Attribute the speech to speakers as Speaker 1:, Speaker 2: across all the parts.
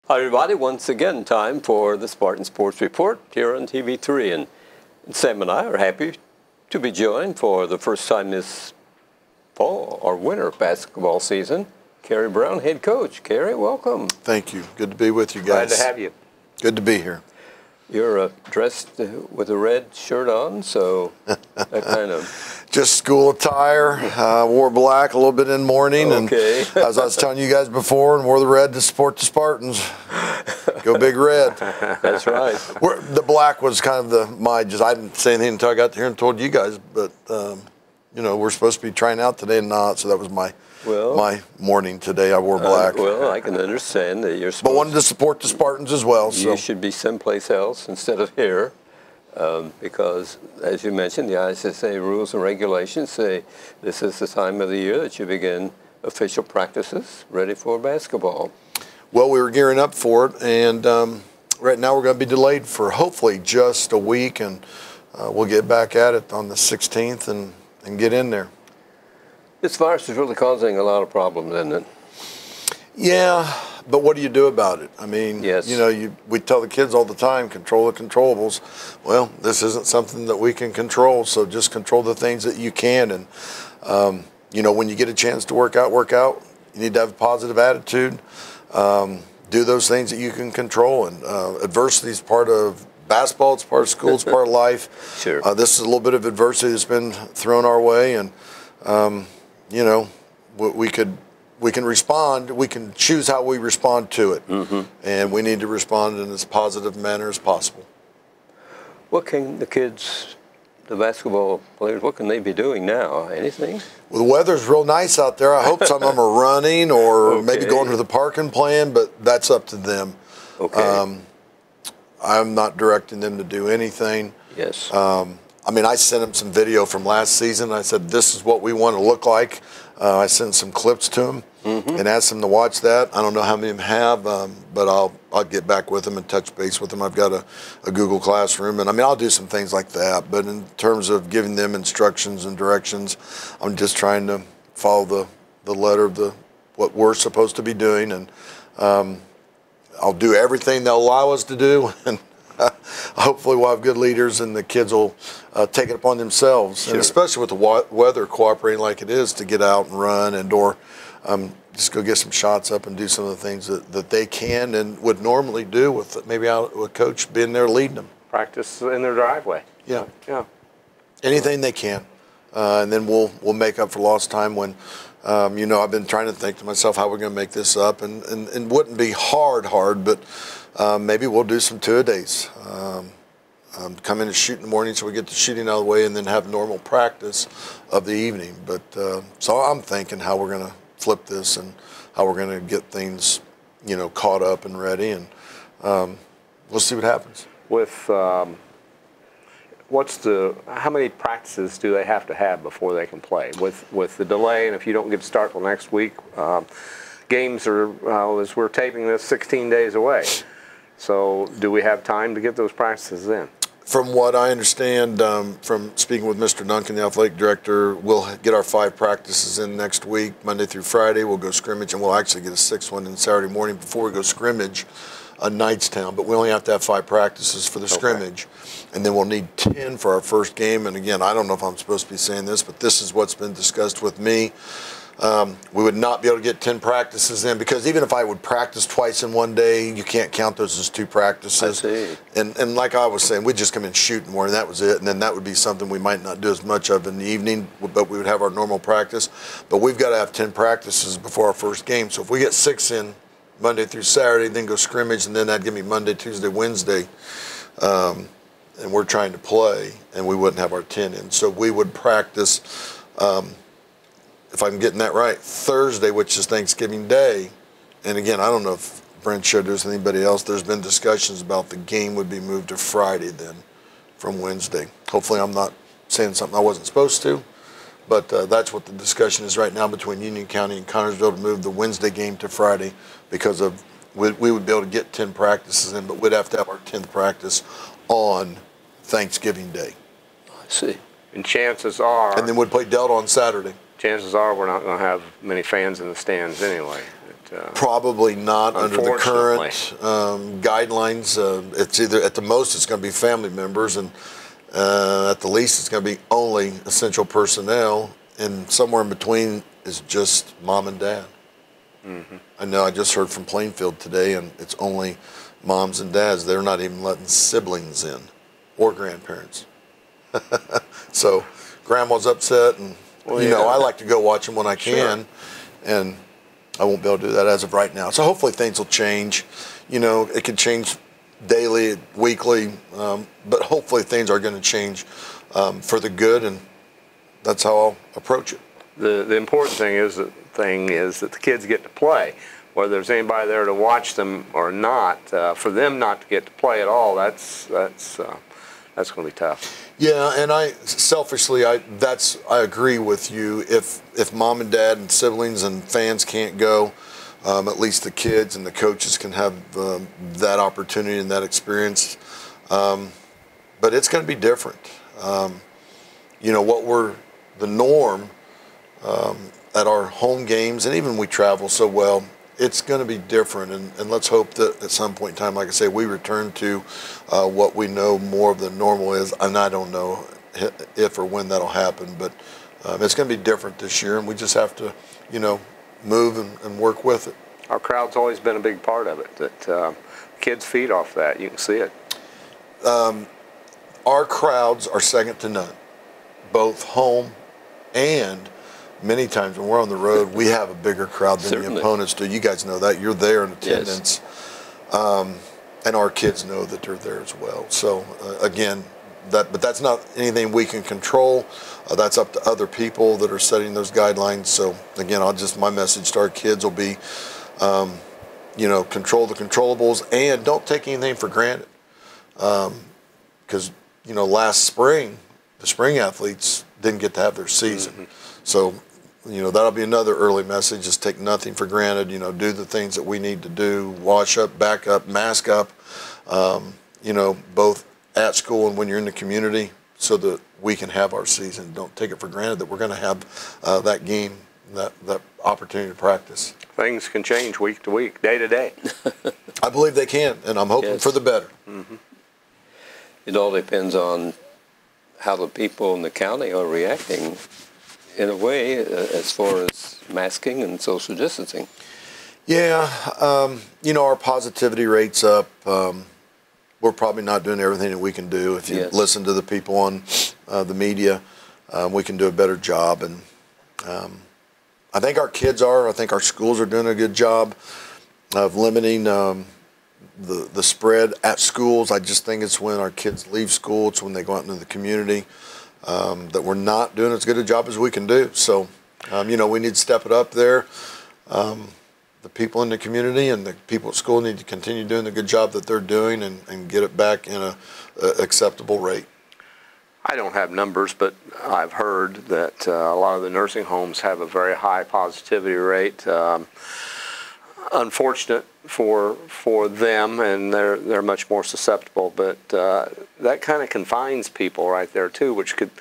Speaker 1: Hi everybody, once again time for the Spartan Sports Report here on TV3, and Sam and I are happy to be joined for the first time this fall or winter basketball season. Kerry Brown, head coach. Kerry, welcome.
Speaker 2: Thank you. Good to be with you
Speaker 3: Glad
Speaker 2: guys.
Speaker 3: to have you.
Speaker 2: Good to be here.
Speaker 1: You're dressed with a red shirt on, so that kind of...
Speaker 2: Just school attire. Wore black a little bit in the morning.
Speaker 1: Okay.
Speaker 2: And as I was telling you guys before, and wore the red to support the Spartans. Go Big Red.
Speaker 1: That's right.
Speaker 2: The black was kind of I didn't say anything until I got here and told you guys, but we're supposed to be trying out today and not, so that was my morning today. I wore black.
Speaker 1: Well, I can understand that you're supposed
Speaker 2: but wanted to support the Spartans as well. So
Speaker 1: you should be someplace else instead of here. Because, as you mentioned, the ISSA rules and regulations say this is the time of the year that you begin official practices ready for basketball.
Speaker 2: Well, we were gearing up for it, and right now we're going to be delayed for hopefully just a week, and we'll get back at it on the 16th and get in there.
Speaker 1: This virus is really causing a lot of problems, isn't it?
Speaker 2: Yeah, but what do you do about it? I mean,
Speaker 1: yes.
Speaker 2: We tell the kids all the time, control the controllables. Well, this isn't something that we can control, so just control the things that you can. And, when you get a chance to work out. You need to have a positive attitude. Do those things that you can control. And adversity is part of basketball. It's part of school. It's part of life.
Speaker 1: Sure.
Speaker 2: This is a little bit of adversity that's been thrown our way. And, we can respond. We can choose how we respond to it, and we need to respond in as positive manner as possible.
Speaker 1: What can the kids, the basketball players, what can they be doing now? Anything?
Speaker 2: Well, the weather's real nice out there. I hope some of them are running or maybe going to the park and playing, but that's up to them.
Speaker 1: Okay.
Speaker 2: I'm not directing them to do anything.
Speaker 1: Yes.
Speaker 2: I sent them some video from last season. I said, this is what we want to look like. I sent some clips to them and asked them to watch that. I don't know how many of them have, but I'll get back with them and touch base with them. I've got a Google Classroom, and I'll do some things like that. But in terms of giving them instructions and directions, I'm just trying to follow the letter of what we're supposed to be doing, and I'll do everything they'll allow us to do. And hopefully we'll have good leaders, and the kids will take it upon themselves,
Speaker 1: Sure.
Speaker 2: and especially with the weather cooperating like it is, to get out and run and/or just go get some shots up and do some of the things that they can and would normally do with maybe out with coach being there leading them.
Speaker 3: Practice in their driveway.
Speaker 2: Yeah.
Speaker 3: Yeah.
Speaker 2: Anything they can, and then we'll make up for lost time when. I've been trying to think to myself how we're going to make this up, and it wouldn't be hard, but maybe we'll do some two-a-days. Come in and shoot in the morning so we get the shooting out of the way, and then have normal practice of the evening. But so I'm thinking how we're going to flip this and how we're going to get things, caught up and ready, and we'll see what happens.
Speaker 3: With how many practices do they have to have before they can play? With the delay, and if you don't get to start till next week, games are, as we're taping this, 16 days away. So do we have time to get those practices in?
Speaker 2: From what I understand, from speaking with Mr. Duncan, the athletic director, we'll get our 5 practices in next week, Monday through Friday. We'll go scrimmage, and we'll actually get a 6th one in Saturday morning before we go scrimmage on Knightstown. But we only have to have 5 practices for the scrimmage, and then we'll need 10 for our first game. And again, I don't know if I'm supposed to be saying this, but this is what's been discussed with me. We would not be able to get 10 practices in, because even if I would practice twice in one day, you can't count those as 2 practices.
Speaker 1: I see.
Speaker 2: And like I was saying, we'd just come in and shoot in the morning, that was it. And then that would be something we might not do as much of in the evening, but we would have our normal practice. But we've got to have 10 practices before our first game. So if we get 6 in Monday through Saturday, then go scrimmage, and then that'd give me Monday, Tuesday, Wednesday, and we're trying to play, and we wouldn't have our 10 in. So we would practice, if I'm getting that right, Thursday, which is Thanksgiving Day. And again, I don't know if Brent showed this with anybody else. There's been discussions about the game would be moved to Friday then from Wednesday. Hopefully I'm not saying something I wasn't supposed to, but that's what the discussion is right now between Union County and Connersville, to move the Wednesday game to Friday, because of we would be able to get 10 practices in, but we'd have to have our 10th practice on Thanksgiving Day.
Speaker 1: I see.
Speaker 3: And chances are...
Speaker 2: And then we'd play Delta on Saturday.
Speaker 3: Chances are we're not going to have many fans in the stands anyway.
Speaker 2: Probably not under the current
Speaker 3: Unfortunately.
Speaker 2: guidelines. It's either, at the most, it's going to be family members, and at the least, it's going to be only essential personnel, and somewhere in between is just mom and dad. I know I just heard from Plainfield today, and it's only moms and dads. They're not even letting siblings in or grandparents. So grandma's upset, and you know, I like to go watch them when I can, and I won't be able to do that as of right now. So hopefully things will change. You know, it could change daily, weekly, but hopefully things are going to change for the good, and that's how I'll approach it.
Speaker 3: The important thing is that the kids get to play. Whether there's anybody there to watch them or not, for them not to get to play at all, that's going to be tough.
Speaker 2: Yeah, and I agree with you. If mom and dad and siblings and fans can't go, at least the kids and the coaches can have that opportunity and that experience. But it's going to be different. You know, the norm at our home games, and even when we travel so well, it's going to be different. And let's hope that at some point in time, like I say, we return to what we know more of the normal is. And I don't know if or when that'll happen, but it's going to be different this year, and we just have to, you know, move and work with it.
Speaker 3: Our crowd's always been a big part of it. That kids feed off that. You can see it.
Speaker 2: Our crowds are second to none, both home and many times when we're on the road, we have a bigger crowd than the opponents do. You guys know that. You're there in attendance. Yes. And our kids know that they're there as well. So, again, but that's not anything we can control. That's up to other people that are setting those guidelines. So, again, my message to our kids will be, you know, control the controllables and don't take anything for granted. Because, you know, last spring, the spring athletes didn't get to have their season. So, you know, that'll be another early message. Just take nothing for granted. You know, do the things that we need to do. Wash up, back up, mask up, you know, both at school and when you're in the community, so that we can have our season. Don't take it for granted that we're going to have that game, that opportunity to practice.
Speaker 3: Things can change week to week, day to day.
Speaker 2: I believe they can, and I'm hoping for the better.
Speaker 1: It all depends on how the people in the county are reacting, in a way, as far as masking and social distancing.
Speaker 2: Yeah, you know, our positivity rate's up. We're probably not doing everything that we can do. If you listen to the people on the media, we can do a better job. And I think our kids are. I think our schools are doing a good job of limiting the spread at schools. I just think it's when our kids leave school, it's when they go out into the community, that we're not doing as good a job as we can do. So, you know, we need to step it up there. The people in the community and the people at school need to continue doing the good job that they're doing and get it back in a acceptable rate.
Speaker 3: I don't have numbers, but I've heard that a lot of the nursing homes have a very high positivity rate. Unfortunate for them, and they're much more susceptible, but that kind of confines people right there too, which could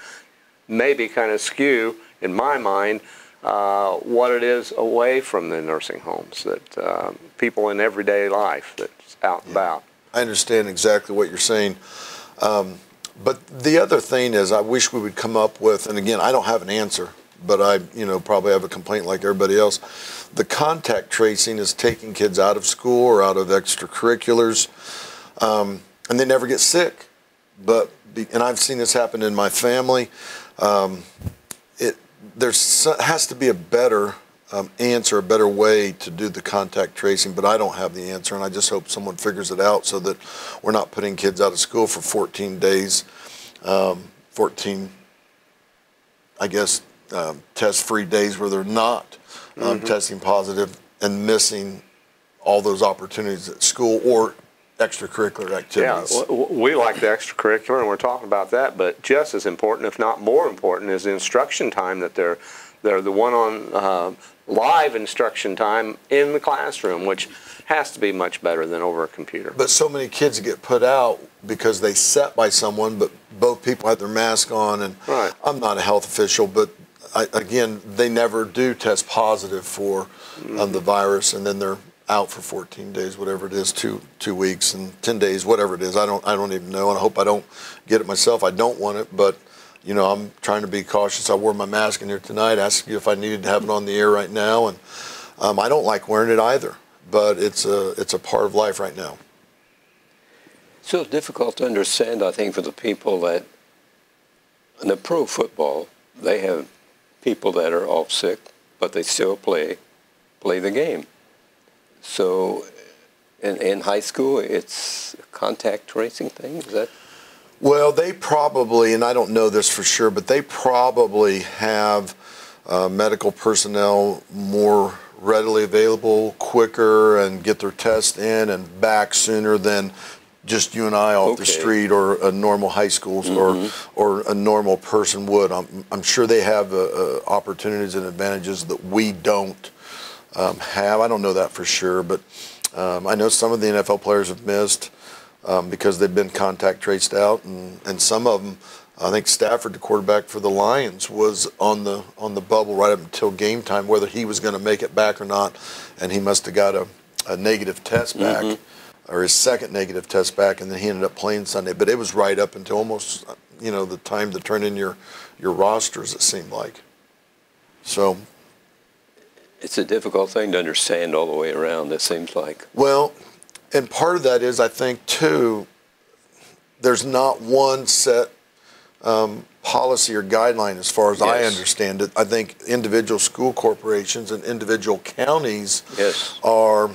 Speaker 3: maybe kind of skew, in my mind, what it is away from the nursing homes, that people in everyday life that's out and about.
Speaker 2: I understand exactly what you're saying. But the other thing is, I wish we would come up with, and again, I don't have an answer, but I, you know, probably have a complaint like everybody else. The contact tracing is taking kids out of school or out of extracurriculars, and they never get sick. And I've seen this happen in my family. There has to be a better answer, a better way to do the contact tracing, but I don't have the answer, and I just hope someone figures it out so that we're not putting kids out of school for 14 days, 14, I guess, test-free days where they're not testing positive and missing all those opportunities at school or extracurricular activities.
Speaker 3: Yeah, we like the extracurricular, and we're talking about that, but just as important, if not more important, is the instruction time, that they're the one on live instruction time in the classroom, which has to be much better than over a computer.
Speaker 2: But so many kids get put out because they sat by someone, but both people had their mask on, and I'm not a health official, but again, they never do test positive for the virus, and then they're out for 14 days, whatever it is, two weeks and 10 days, whatever it is. I don't even know, and I hope I don't get it myself. I don't want it, but you know, I'm trying to be cautious. I wore my mask in here tonight. Asked you if I needed to have it on the air right now, and I don't like wearing it either. But it's a part of life right now.
Speaker 1: So difficult to understand, I think, for the people that in the pro football, they have people that are off sick, but they still play the game. So in high school, it's a contact tracing thing, is that?
Speaker 2: Well, they probably, and I don't know this for sure, but they probably have medical personnel more readily available, quicker, and get their test in and back sooner than just you and I off the street or a normal high schools or a normal person would. I'm sure they have opportunities and advantages that we don't have. I don't know that for sure, but I know some of the NFL players have missed because they've been contact traced out, and some of them, I think Stafford, the quarterback for the Lions, was on the bubble right up until game time, whether he was going to make it back or not, and he must have got a negative test back, or his second negative test back, and then he ended up playing Sunday. But it was right up until almost, you know, the time to turn in your rosters, it seemed like. So
Speaker 1: it's a difficult thing to understand all the way around, it seems like.
Speaker 2: Well, and part of that is, I think, too, there's not one set policy or guideline as far as I understand it. I think individual school corporations and individual counties are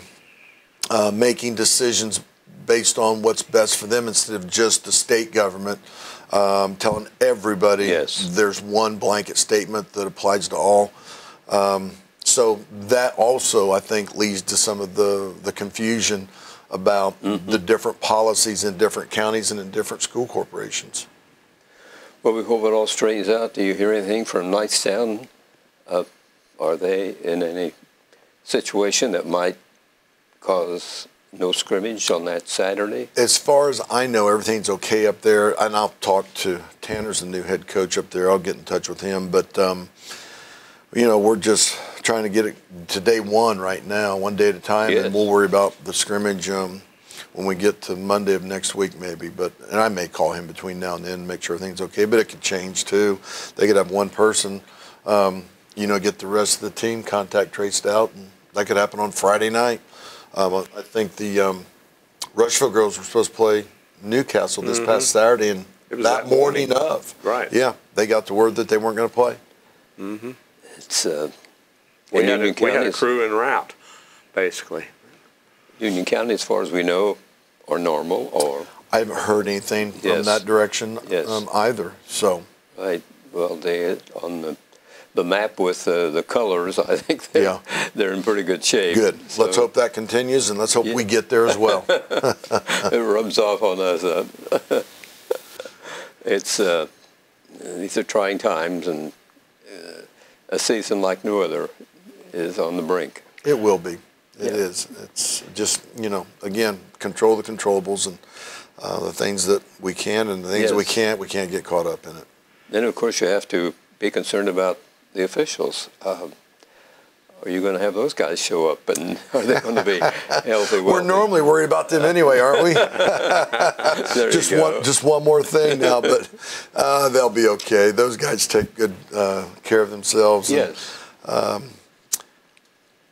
Speaker 2: making decisions based on what's best for them instead of just the state government telling everybody there's one blanket statement that applies to all. So that also, I think, leads to some of the confusion about the different policies in different counties and in different school corporations.
Speaker 1: Well, we hope it all straightens out. Do you hear anything from Knightstown? Are they in any situation that might cause no scrimmage on that Saturday?
Speaker 2: As far as I know, everything's okay up there. And I'll talk to Tanner's the new head coach up there. I'll get in touch with him. But, you know, we're just trying to get it to day one right now, one day at a time, and we'll worry about the scrimmage when we get to Monday of next week maybe. And I may call him between now and then and make sure everything's okay, but it could change too. They could have one person, you know, get the rest of the team contact traced out, and that could happen on Friday night. I think the Rushville girls were supposed to play Newcastle this past Saturday, and
Speaker 3: it was
Speaker 2: that morning of.
Speaker 3: Right.
Speaker 2: Yeah, they got the word that they weren't going to play.
Speaker 1: It's
Speaker 3: we had a crew en route, basically.
Speaker 1: Union County, as far as we know, are normal, or
Speaker 2: I haven't heard anything from that direction either. So,
Speaker 1: right. Well, they on the map with the colors, I think they're in pretty good shape.
Speaker 2: Good. So, let's hope that continues, and let's hope we get there as well.
Speaker 1: It rubs off on us. It's these are trying times, and a season like no other is on the brink.
Speaker 2: It will be. It is. It's just, you know, again, control the controllables, and the things that we can and the things that we can't get caught up in it.
Speaker 1: Then, of course, you have to be concerned about the officials. Are you going to have those guys show up, and are they going to be healthy?
Speaker 2: We're normally worried about them anyway, aren't we? Just one more thing now, but they'll be okay. Those guys take good care of themselves.
Speaker 1: Yes.
Speaker 2: And,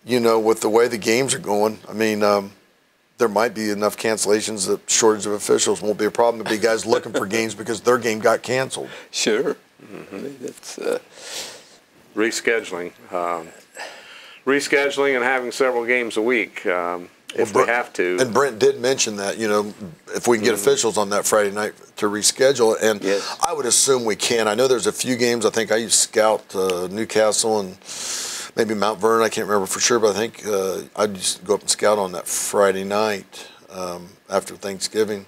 Speaker 2: you know, with the way the games are going, I mean, there might be enough cancellations that shortage of officials won't be a problem. There'll be guys looking for games because their game got canceled.
Speaker 1: Sure. It's
Speaker 3: rescheduling. Rescheduling and having several games a week if we have to.
Speaker 2: And Brent did mention that, you know, if we can get officials on that Friday night to reschedule. And I would assume we can. I know there's a few games. I think I used to scout Newcastle and maybe Mount Vernon, I can't remember for sure, but I think I'd just go up and scout on that Friday night after Thanksgiving.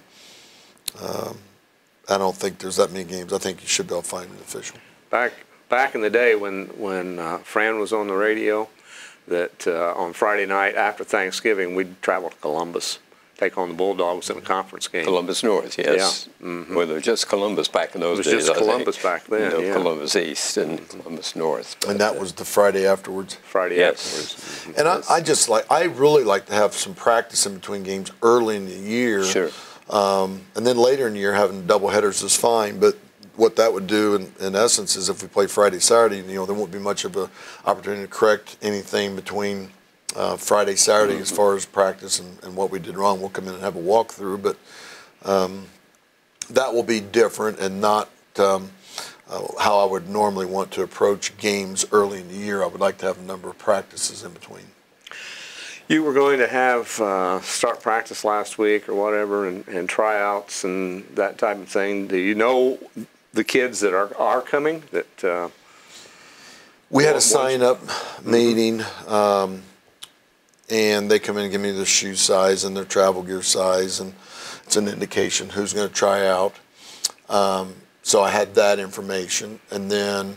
Speaker 2: I don't think there's that many games. I think you should be able to find an official.
Speaker 3: Back in the day when Fran was on the radio, that on Friday night after Thanksgiving we'd travel to Columbus take on the Bulldogs in a conference game.
Speaker 1: Columbus North, yes.
Speaker 3: Yeah. Mm-hmm.
Speaker 1: Well, it was just Columbus back in those days.
Speaker 3: It was just Columbus back then,
Speaker 1: No,
Speaker 3: yeah.
Speaker 1: Columbus East and Columbus North. But,
Speaker 2: And that was the Friday afterwards.
Speaker 3: Friday
Speaker 1: yes.
Speaker 3: afterwards.
Speaker 2: And I really like to have some practice in between games early in the year.
Speaker 1: Sure.
Speaker 2: And then later in the year, having double headers is fine. But what that would do, in essence, is if we play Friday, Saturday, there won't be much of an opportunity to correct anything between Friday, Saturday as far as practice and what we did wrong. We'll come in and have a walkthrough, but that will be different and not how I would normally want to approach games early in the year. I would like to have a number of practices in between.
Speaker 3: You were going to have start practice last week or whatever, and tryouts and that type of thing. Do you know the kids that are coming? That
Speaker 2: we had a sign-up meeting, and they come in and give me their shoe size and their travel gear size, and it's an indication who's going to try out. So I had that information, and then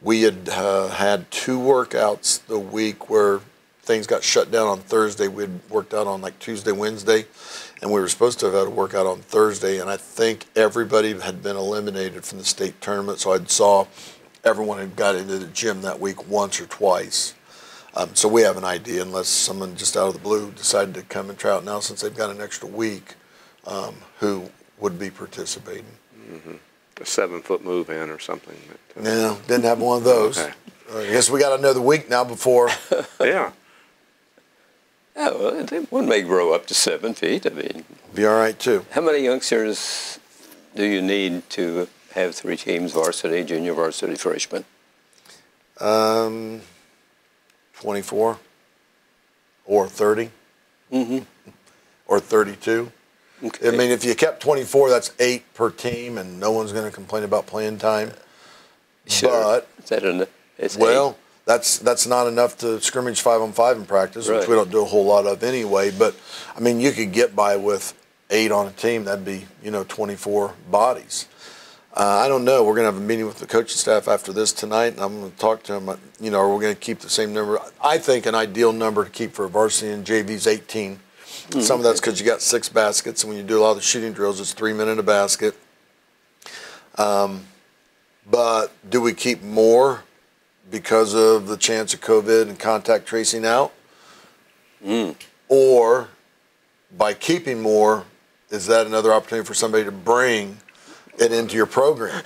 Speaker 2: we had had 2 workouts the week where things got shut down on Thursday. We had worked out on like Tuesday, Wednesday, and we were supposed to have had a workout on Thursday, and I think everybody had been eliminated from the state tournament, so I saw everyone had got into the gym that week once or twice. So we have an idea, unless someone just out of the blue decided to come and try out now since they've got an extra week, who would be participating.
Speaker 3: Mm-hmm. A 7-foot move in or something.
Speaker 2: No, didn't have one of those.
Speaker 3: Okay.
Speaker 2: I guess we got another week now before.
Speaker 3: Yeah.
Speaker 1: Yeah, well, one may grow up to 7 feet. I mean,
Speaker 2: Be all right too.
Speaker 1: how many youngsters do you need to have 3 teams, varsity, junior varsity, freshman?
Speaker 2: 24 or 30 or 32.
Speaker 1: Okay.
Speaker 2: I mean, if you kept 24, that's 8 per team, and no one's going to complain about playing time.
Speaker 1: Sure.
Speaker 2: But
Speaker 1: Is that it's
Speaker 2: well, that's not enough to scrimmage 5-on-5 in practice, which
Speaker 1: Right.
Speaker 2: we don't do a whole lot of anyway. But I mean, you could get by with 8 on a team. That'd be 24 bodies. I don't know. We're going to have a meeting with the coaching staff after this tonight, and I'm going to talk to them. Are we going to keep the same number? I think an ideal number to keep for a varsity and JV is 18. Some of that's because you got 6 baskets, and when you do a lot of the shooting drills, it's 3 men in a basket. But do we keep more because of the chance of COVID and contact tracing out? Or by keeping more, is that another opportunity for somebody to bring it into your program?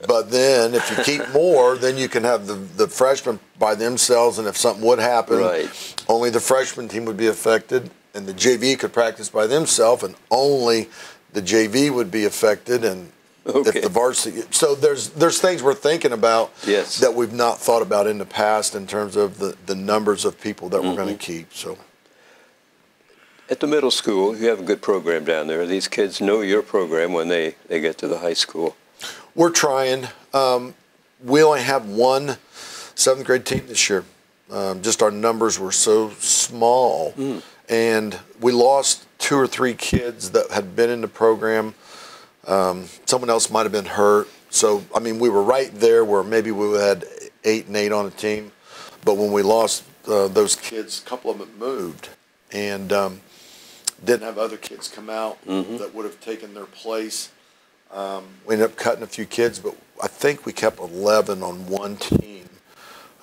Speaker 2: But then if you keep more, then you can have the freshmen by themselves, and if something would happen,
Speaker 1: Right.
Speaker 2: only the freshman team would be affected, and the JV could practice by themselves, and only the JV would be affected, and
Speaker 1: Okay.
Speaker 2: if the varsity. So there's things we're thinking about
Speaker 1: Yes.
Speaker 2: that we've not thought about in the past in terms of the numbers of people that we're going to keep. So.
Speaker 1: At the middle school, you have a good program down there. These kids know your program when they get to the high school.
Speaker 2: We're trying. We only have 1 7th grade team this year. Just our numbers were so small. And we lost 2 or 3 kids that had been in the program. Someone else might have been hurt. So, I mean, we were right there where maybe we had 8 and 8 on a team. But when we lost those kids, a couple of them moved. And didn't have other kids come out that would have taken their place. We ended up cutting a few kids, but I think we kept 11 on 1 team.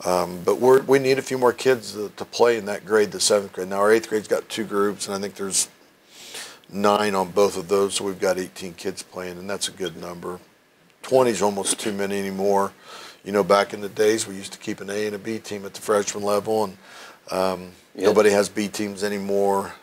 Speaker 2: But we need a few more kids to play in that grade, the 7th grade. Now our 8th grade's got 2 groups, and I think there's 9 on both of those, so we've got 18 kids playing, and that's a good number. 20 is almost too many anymore. Back in the days, we used to keep an A and a B team at the freshman level, and nobody has B teams anymore.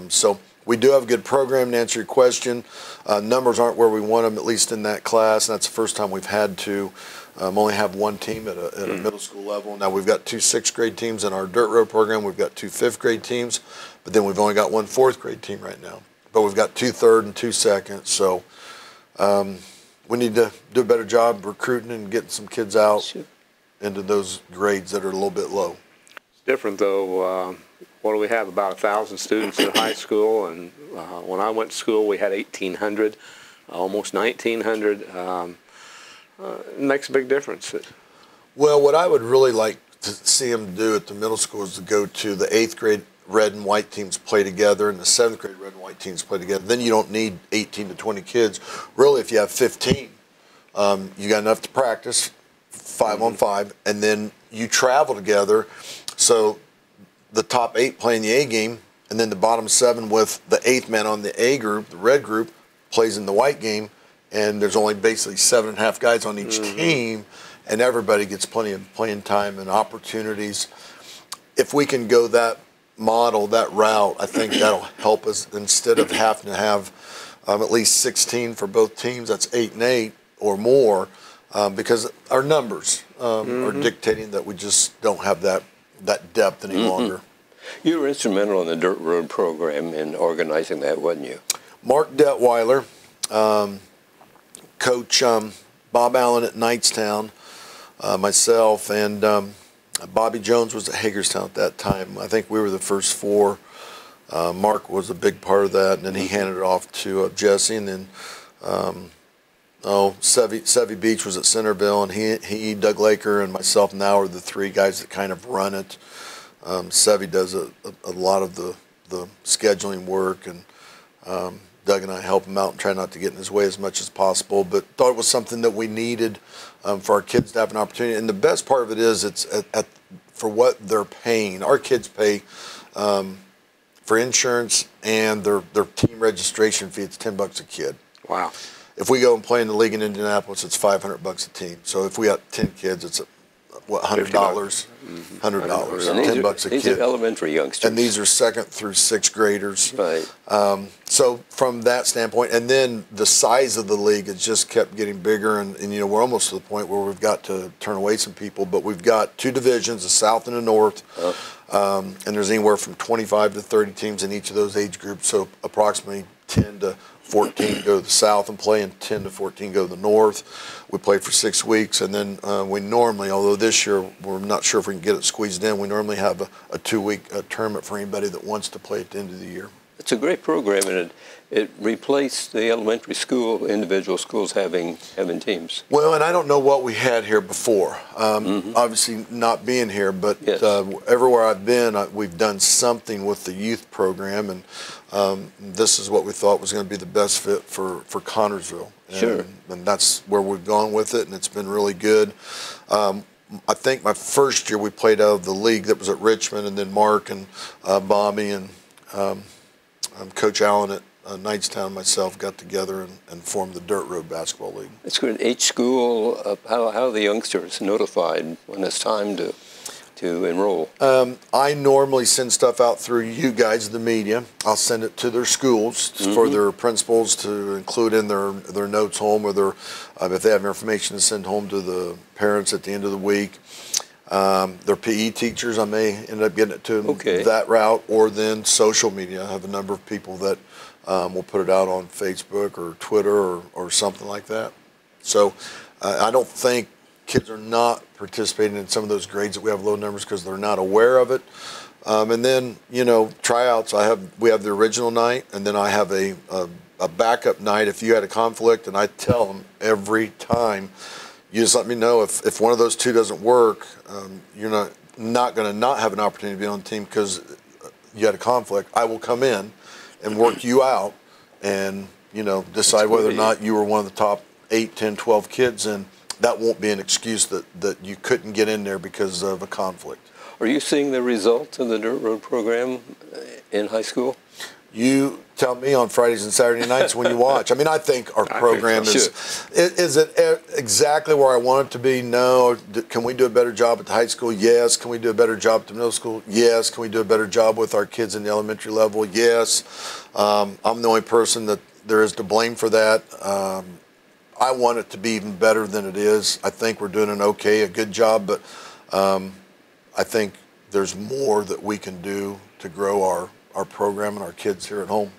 Speaker 2: So we do have a good program, to answer your question. Numbers aren't where we want them, at least in that class, and that's the first time we've had to only have 1 team at a middle school level. Now we've got 2 6th grade teams in our dirt road program. We've got 2 5th grade teams, but then we've only got 1 4th grade team right now. But we've got 2 3rd and 2 2nd, so we need to do a better job recruiting and getting some kids out into those grades that are a little bit low.
Speaker 3: It's different, though. What do we have? About 1,000 students at high school, and when I went to school, we had 1,800, almost 1,900. It makes a big difference.
Speaker 2: Well, what I would really like to see them do at the middle school is to go to the 8th grade red and white teams play together and the 7th grade red and white teams play together. Then you don't need 18 to 20 kids. Really, if you have 15, you got enough to practice 5-on-5, and then you travel together. So the top 8 play in the A game, and then the bottom 7 with the 8th man on the A group, the red group, plays in the white game, and there's only basically 7.5 guys on each team, and everybody gets plenty of playing time and opportunities. If we can go that model, that route, I think that'll help us instead of having to have at least 16 for both teams. That's 8 and 8 or more, because our numbers are dictating that we just don't have that depth any longer.
Speaker 1: You were instrumental in the Dirt Road program in organizing that, wasn't you? Mark
Speaker 2: Detweiler, Coach Bob Allen at Knightstown, myself, and Bobby Jones was at Hagerstown at that time. I think we were the first 4. Mark was a big part of that, and then he handed it off to Jesse, and then Sevy Beach was at Centerville, and he, Doug Laker, and myself now are the 3 guys that kind of run it. Sevy does a lot of the scheduling work, and Doug and I help him out and try not to get in his way as much as possible, but thought it was something that we needed for our kids to have an opportunity. And the best part of it is it's for what they're paying. Our kids pay for insurance and their team registration fee. It's $10 a kid.
Speaker 3: Wow.
Speaker 2: If we go and play in the league in Indianapolis, it's $500 a team. So if we got 10 kids, it's what, $100? $100, $10 a kid.
Speaker 1: These are elementary youngsters.
Speaker 2: And these are 2nd through 6th graders.
Speaker 1: Right.
Speaker 2: So from that standpoint, and then the size of the league has just kept getting bigger, and you know, we're almost to the point where we've got to turn away some people, but we've got 2 divisions, the South and the North, and there's anywhere from 25 to 30 teams in each of those age groups, so approximately 10 to 14 go to the South and play, and 10 to 14 go to the North. We play for 6 weeks, and then we normally, although this year we're not sure if we can get it squeezed in, we normally have a 2-week tournament for anybody that wants to play at the end of the year.
Speaker 1: It's a great program, and it replaced the elementary school, individual schools having teams.
Speaker 2: Well, and I don't know what we had here before. Obviously not being here, but
Speaker 1: yes.
Speaker 2: Everywhere I've been, we've done something with the youth program, and this is what we thought was going to be the best fit for Connersville.
Speaker 1: Sure.
Speaker 2: And that's where we've gone with it, and it's been really good. I think my first year we played out of the league that was at Richmond, and then Mark and Bobby and Coach Allen at Knightstown and myself got together and formed the Dirt Road Basketball League.
Speaker 1: It's good. Each school, how are the youngsters notified when it's time to enroll?
Speaker 2: I normally send stuff out through you guys, the media. I'll send it to their schools for their principals to include in their notes home, or if they have information to send home to the parents at the end of the week. Their PE teachers, I may end up getting it to them that route, or then social media. I have a number of people that will put it out on Facebook or Twitter or something like that. So I don't think kids are not participating in some of those grades that we have low numbers because they're not aware of it. And then, you know, tryouts, we have the original night, and then I have a backup night if you had a conflict, and I tell them every time, you just let me know if one of those 2 doesn't work, you're not going to not have an opportunity to be on the team because you had a conflict. I will come in and work you out and, you know, decide whether or not you were one of the top 8, 10, 12 kids, and that won't be an excuse that you couldn't get in there because of a conflict.
Speaker 1: Are you seeing the results of the Dirt Road program in high school?
Speaker 2: You tell me on Fridays and Saturday nights when you watch. I mean, I think our program is it exactly where I want it to be? No. Can we do a better job at the high school? Yes. Can we do a better job at the middle school? Yes. Can we do a better job with our kids in the elementary level? Yes. I'm the only person that there is to blame for that. I want it to be even better than it is. I think we're doing a good job, but I think there's more that we can do to grow our program and our kids here at home.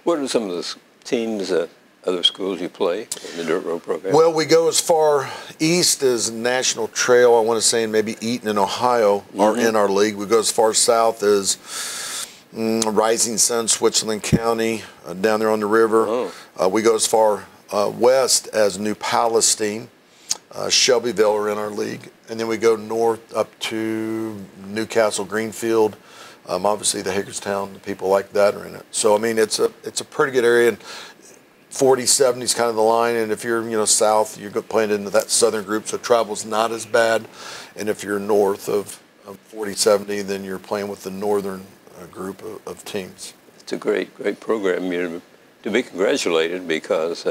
Speaker 1: What are some of the teams, other schools you play in the Dirt Road program?
Speaker 2: Well, we go as far east as National Trail, I want to say, and maybe Eaton and Ohio are in our league. We go as far south as Rising Sun, Switzerland County, down there on the river. We go as far west as New Palestine. Shelbyville are in our league. And then we go north up to Newcastle, Greenfield, Obviously, the Hagerstown, the people like that are in it. So, I mean, it's a pretty good area. And 40, 70 is kind of the line. And if you're, south, you're playing into that southern group, so travel's not as bad. And if you're north of 40, 70, then you're playing with the northern group of teams.
Speaker 1: It's a great program. You're to be congratulated because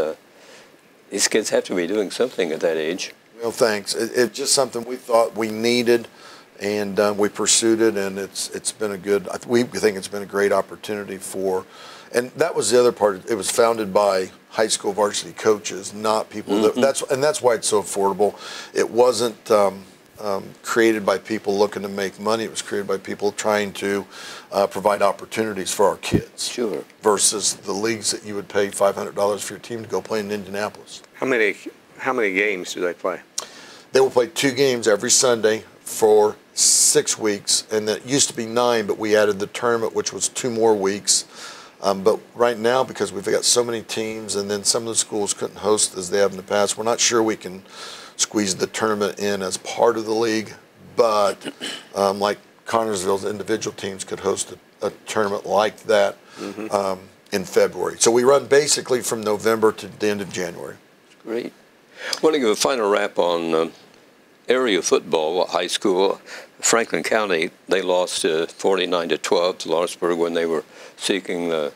Speaker 1: these kids have to be doing something at that age.
Speaker 2: Well, thanks. It's just something we thought we needed, and we pursued it, and it's been a good. We think it's been a great opportunity for, and that was the other part. It was founded by high school varsity coaches, not people. That's why it's so affordable. It wasn't created by people looking to make money. It was created by people trying to provide opportunities for our kids.
Speaker 1: Sure.
Speaker 2: Versus the leagues that you would pay $500 for your team to go play in Indianapolis.
Speaker 3: How many games do they play?
Speaker 2: They will play 2 games every Sunday for 6 weeks, and that used to be 9, but we added the tournament, which was 2 more weeks. But right now, because we've got so many teams, and then some of the schools couldn't host as they have in the past, we're not sure we can squeeze the tournament in as part of the league. But like Connersville's individual teams could host a tournament like that in February. So we run basically from November to the end of January.
Speaker 1: Great. I want to give a final wrap on area football, high school. Franklin County, they lost 49-12 to Lawrenceburg when they were seeking the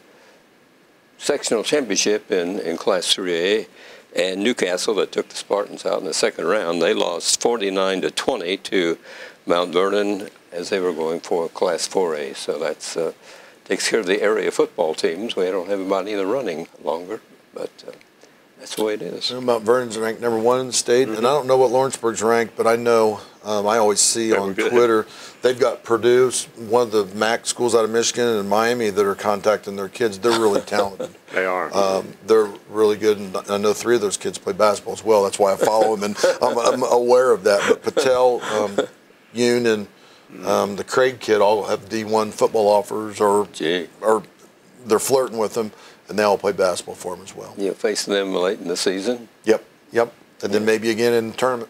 Speaker 1: sectional championship in Class 3A. And Newcastle, that took the Spartans out in the second round, they lost 49-20 to Mount Vernon as they were going for Class 4A. So that's takes care of the area football teams. We don't have anybody in the running longer, but that's the way it is.
Speaker 2: Mount Vernon's ranked number 1 in the state, and I don't know what Lawrenceburg's ranked, but I know I always see on Twitter they've got Purdue, one of the MAC schools out of Michigan, and Miami that are contacting their kids. They're really talented.
Speaker 3: They are.
Speaker 2: They're really good, and I know 3 of those kids play basketball as well. That's why I follow them, and I'm aware of that. But Patel, Yoon, and the Craig kid all have D1 football offers, or they're flirting with them. And they all play basketball for them as well.
Speaker 1: You're facing them late in the season?
Speaker 2: Yep. And then maybe again in the tournament.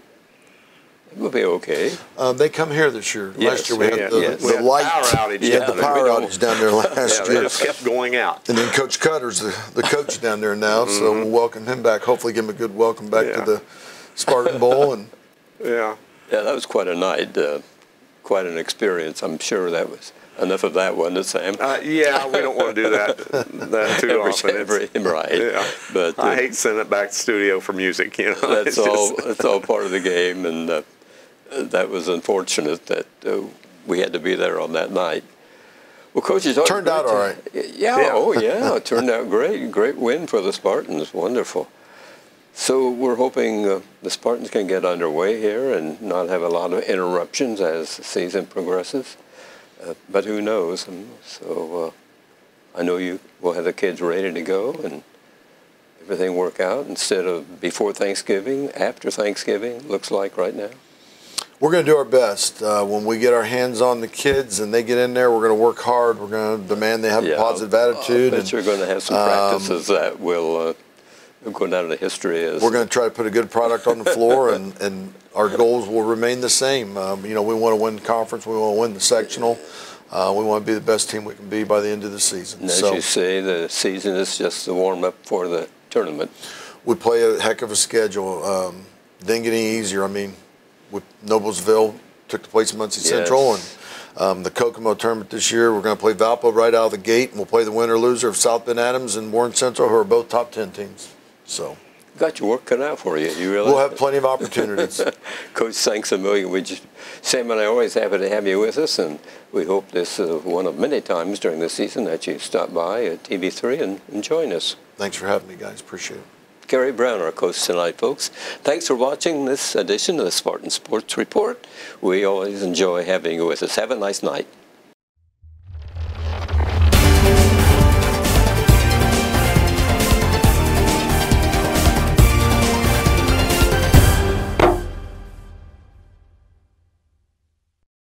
Speaker 1: It will be okay.
Speaker 2: They come here this year.
Speaker 1: Yes,
Speaker 2: last year we had the light
Speaker 3: power outage.
Speaker 2: We had the power outage down there last year.
Speaker 3: They just kept going out.
Speaker 2: And then Coach Cutter's the coach down there now, so we'll welcome him back. Hopefully give him a good welcome back to the Spartan Bowl. And
Speaker 1: yeah, that was quite a night, quite an experience. I'm sure that was enough of that, wasn't it, Sam?
Speaker 3: Yeah, we don't want to do that too often.
Speaker 1: Right.
Speaker 3: Yeah. But I hate sending it back to studio for music.
Speaker 1: That's all part of the game, and that was unfortunate that we had to be there on that night. Well, Coach, it
Speaker 2: turned out all right.
Speaker 1: Yeah, it turned out great. Great win for the Spartans. Wonderful. So we're hoping the Spartans can get underway here and not have a lot of interruptions as the season progresses. But who knows? And so I know you will have the kids ready to go and everything work out instead of before Thanksgiving, after Thanksgiving, looks like right now.
Speaker 2: We're going to do our best. When we get our hands on the kids and they get in there, we're going to work hard. We're going to demand they have a positive attitude.
Speaker 1: I bet you're going to have some practices that will go down to history as.
Speaker 2: We're going to try to put a good product on the floor, and our goals will remain the same. We want to win the conference. We want to win the sectional. We want to be the best team we can be by the end of the season.
Speaker 1: And as you say, the season is just the warm-up for the tournament.
Speaker 2: We play a heck of a schedule. Didn't get any easier. I mean, with Noblesville took the place of Muncie Central, and the Kokomo tournament this year, we're going to play Valpo right out of the gate, and we'll play the winner-loser of South Bend Adams and Warren Central, who are both top 10 teams. So.
Speaker 1: Got your work cut out for you. You realize?
Speaker 2: We'll have plenty of opportunities.
Speaker 1: Coach, thanks a million. Sam and I are always happy to have you with us, and we hope this is one of many times during the season that you stop by at TV3 and join us.
Speaker 2: Thanks for having me, guys. Appreciate it.
Speaker 1: Kerry Brown, our coach tonight, folks. Thanks for watching this edition of the Spartan Sports Report. We always enjoy having you with us. Have a nice night.